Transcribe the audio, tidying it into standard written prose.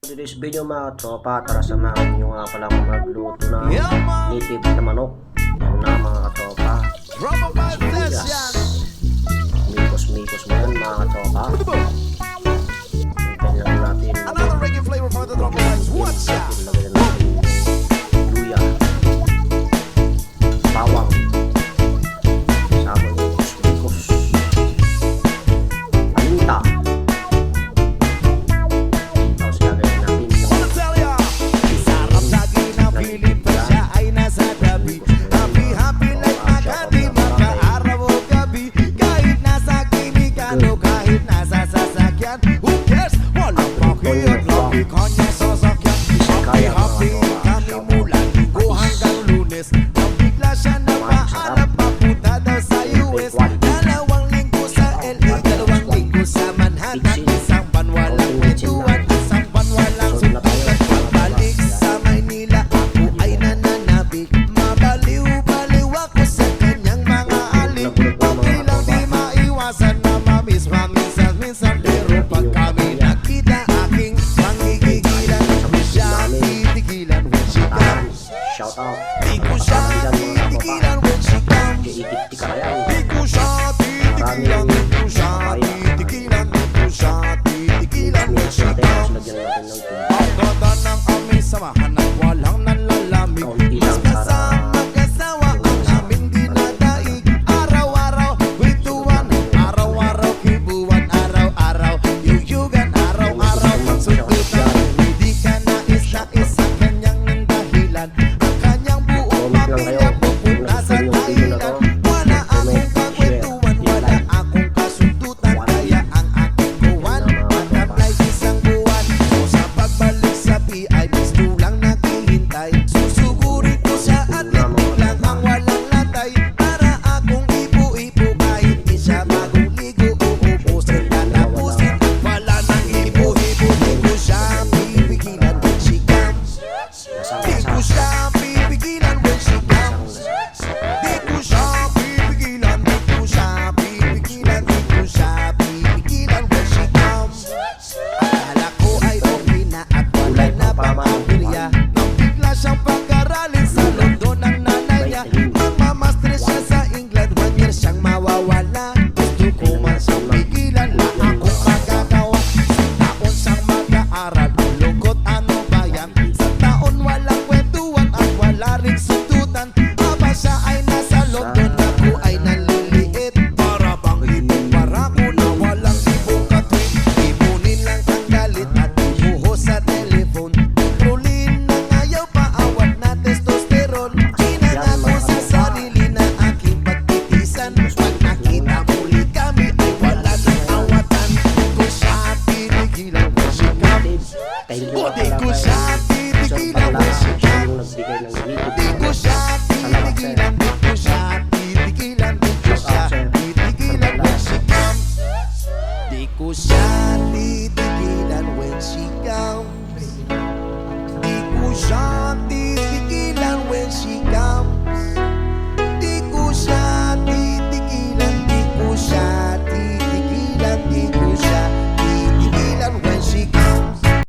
Today's video mga tropa, tara samahan nyo nga pala kung magluto na native na manok. Yan na mga tropa. Sibuyas. Mikos-mikos mo yan mga tropa. Hintayin lang natin. Another reggae flavor for the tropa guys. What's up? Lagyan natin luya, bawang, sabon, mikos, paminta. Tapos lagyan natin yung Tell ya, sarap lagi na pilit pa siya ay nasa tabi. Happy like Makati, makaaraw o gabi. Kahit nasa kinigan o kahit nasa sasakyan, who cares? Walang pakiat, lagi kanya sasakyan. Happy kami mula Linggo hanggang Lunes. Nang bigla siya napahanap, papunta daw sa US. 2 linggo sa LA, 2 linggo sa Manhattan. Isang buwan walang kwentuhan, isang buwan walang suntukan. Pagbalik sa Maynila, ako ay nananabik. Mabaliw-baliw ako sa kanyang mga alik. Okay lang di maiwasan na mamiss minsan. Pero pag kami nakita, aking pangigigilan. Di siya titigilan when she comes. shout out. Di ko siya titigilan when she comes. Iitik ka yan. Di ko siya titigilan, di ko siya titigilan, di ko siya titigilan when she Tapos comes. lagyan natin ng tubig. Ang ganda ng aming samahan at walang nanlalamig.